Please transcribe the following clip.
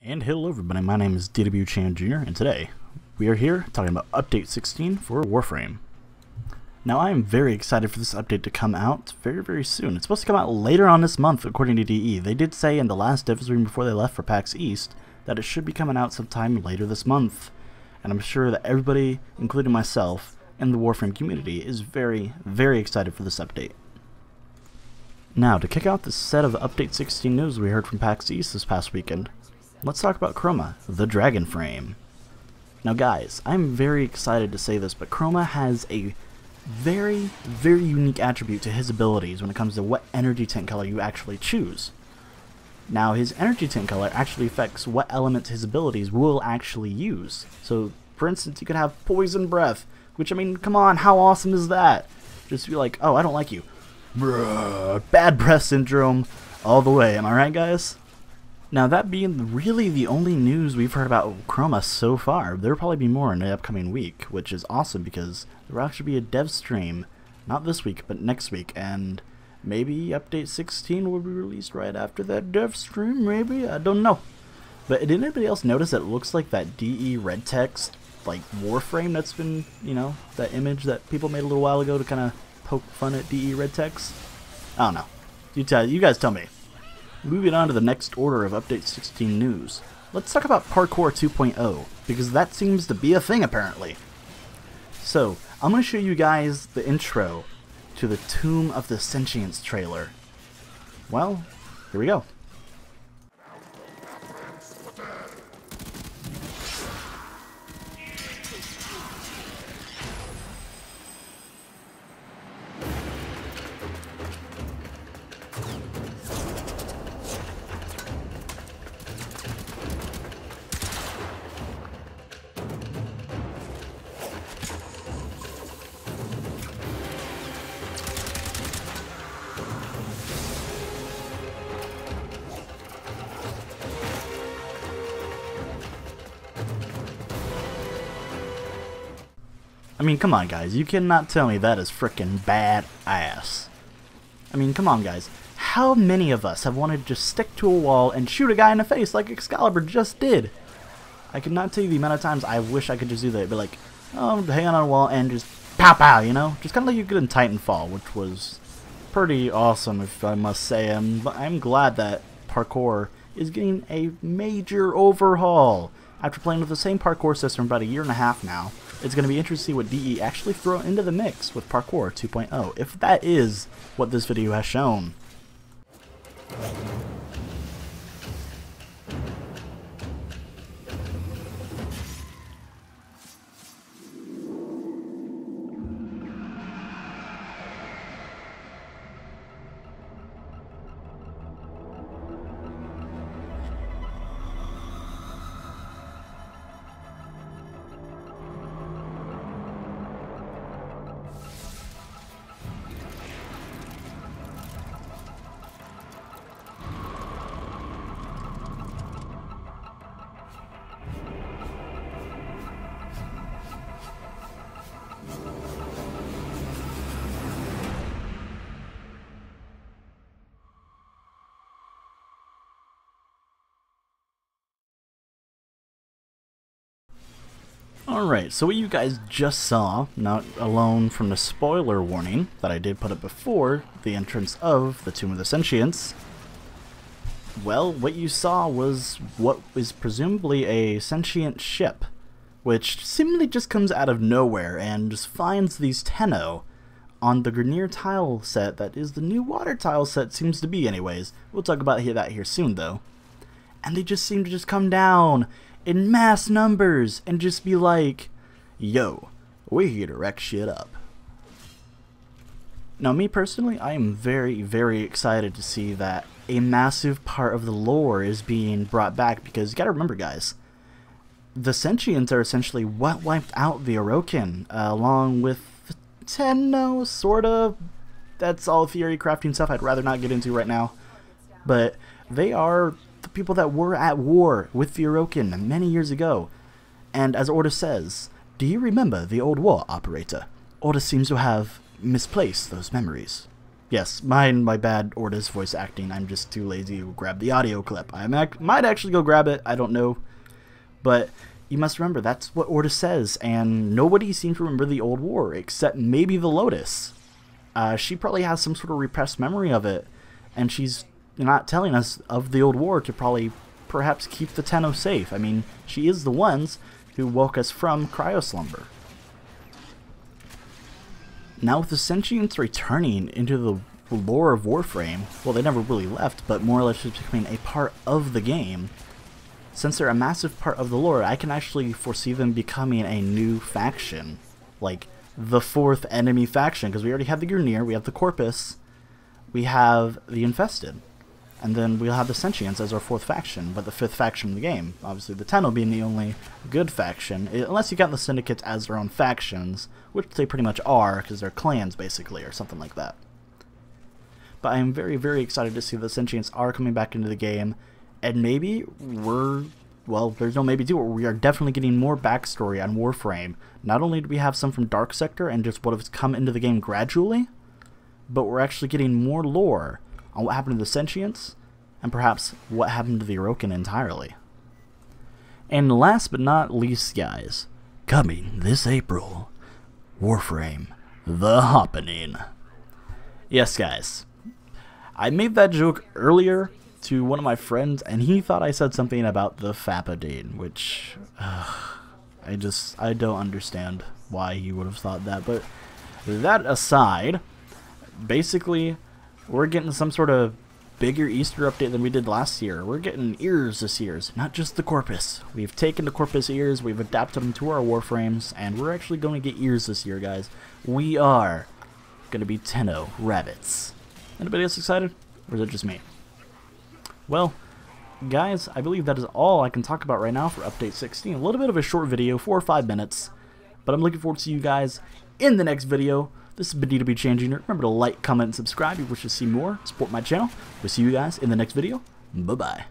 And hello everybody, my name is DW Chan Jr. and today we are here talking about Update 16 for Warframe. Now I am very excited for this update to come out very soon. It's supposed to come out later on this month according to DE. They did say in the last dev stream before they left for PAX East that it should be coming out sometime later this month. And I'm sure that everybody, including myself, in the Warframe community is very excited for this update. Now to kick out this set of Update 16 news we heard from PAX East this past weekend, let's talk about Chroma, the Dragon Frame. Now guys, I'm very excited to say this, but Chroma has a very unique attribute to his abilities when it comes to what energy tint color you actually choose. Now his energy tint color actually affects what elements his abilities will actually use. So for instance, you could have Poison Breath, which I mean, come on, how awesome is that? Just be like, oh, I don't like you. Bruh, bad breath syndrome all the way, am I right guys? Now that being really the only news we've heard about Chroma so far, there will probably be more in the upcoming week, which is awesome because there will actually be a dev stream, not this week, but next week, and maybe Update 16 will be released right after that dev stream, maybe? I don't know. But did anybody else notice that it looks like that DE red text, like Warframe that's been, you know, that image that people made a little while ago to kind of poke fun at DE red text? I don't know. You guys tell me. Moving on to the next order of Update 16 news, let's talk about Parkour 2.0, because that seems to be a thing apparently. So, I'm going to show you guys the intro to the Tomb of the Sentience trailer. Well, here we go. I mean, come on guys, you cannot tell me that is frickin' badass. I mean, come on guys, how many of us have wanted to just stick to a wall and shoot a guy in the face like Excalibur just did? I cannot tell you the amount of times I wish I could just do that, but like, oh, hang on a wall and just pow pow, you know? Just kind of like you could in Titanfall, which was pretty awesome if I must say. I'm glad that parkour is getting a major overhaul. After playing with the same parkour system about a year and a half now, it's going to be interesting to see what DE actually throw into the mix with Parkour 2.0, if that is what this video has shown. Alright, so what you guys just saw, not alone from the spoiler warning that I did put up before the entrance of the Tomb of the Sentience, well, what you saw was what is presumably a sentient ship, which seemingly just comes out of nowhere and just finds these Tenno on the Grenier tile set that is the new water tile set, seems to be anyways. We'll talk about that here soon though. And they just seem to just come down in mass numbers and just be like, yo, we're here to wreck shit up. Now me personally, I am very excited to see that a massive part of the lore is being brought back, because you gotta remember guys, the Sentients are essentially what wiped out the Orokin, along with Tenno, sorta. That's all theory crafting stuff I'd rather not get into right now, but they are the people that were at war with the Orokin many years ago. And as Orda says, do you remember the old war, operator? Orda seems to have misplaced those memories. Yes, my bad Ortis voice acting. I'm just too lazy to grab the audio clip. I might actually go grab it, I don't know. But you must remember, that's what Ortis says, and nobody seems to remember the old war, except maybe the Lotus. She probably has some sort of repressed memory of it, and she's not telling us of the old war to perhaps keep the Tenno safe. I mean, she is the ones who woke us from cryoslumber. Now with the sentients returning into the lore of Warframe, well, they never really left, but more or less just becoming a part of the game. Since they're a massive part of the lore, I can actually foresee them becoming a new faction. Like, the 4th enemy faction, because we already have the Grineer, we have the Corpus, we have the Infested. And then we'll have the Sentients as our 4th faction, but the 5th faction in the game. Obviously, the Tenno being the only good faction, unless you count the Syndicates as their own factions, which they pretty much are, because they're clans, basically, or something like that. But I am very, very excited to see the Sentients are coming back into the game, and maybe well, there's no maybe we are definitely getting more backstory on Warframe. Not only do we have some from Dark Sector and just what has come into the game gradually, but we're actually getting more lore on what happened to the Sentients, and perhaps what happened to the Orokin entirely. And last but not least, guys, coming this April, Warframe, The Happening. Yes, guys, I made that joke earlier to one of my friends, and he thought I said something about the Fappadine, which, I don't understand why he would have thought that, but that aside, basically, we're getting some sort of bigger Easter update than we did last year. We're getting ears this year, not just the Corpus. We've taken the Corpus ears, we've adapted them to our Warframes, and we're actually going to get ears this year, guys. We are going to be Tenno rabbits. Anybody else excited? Or is it just me? Well, guys, I believe that is all I can talk about right now for Update 16. A little bit of a short video, 4 or 5 minutes, but I'm looking forward to see you guys in the next video. This has been Tenno-Live. Remember to like, comment, and subscribe if you wish to see more. Support my channel. We'll see you guys in the next video. Bye-bye.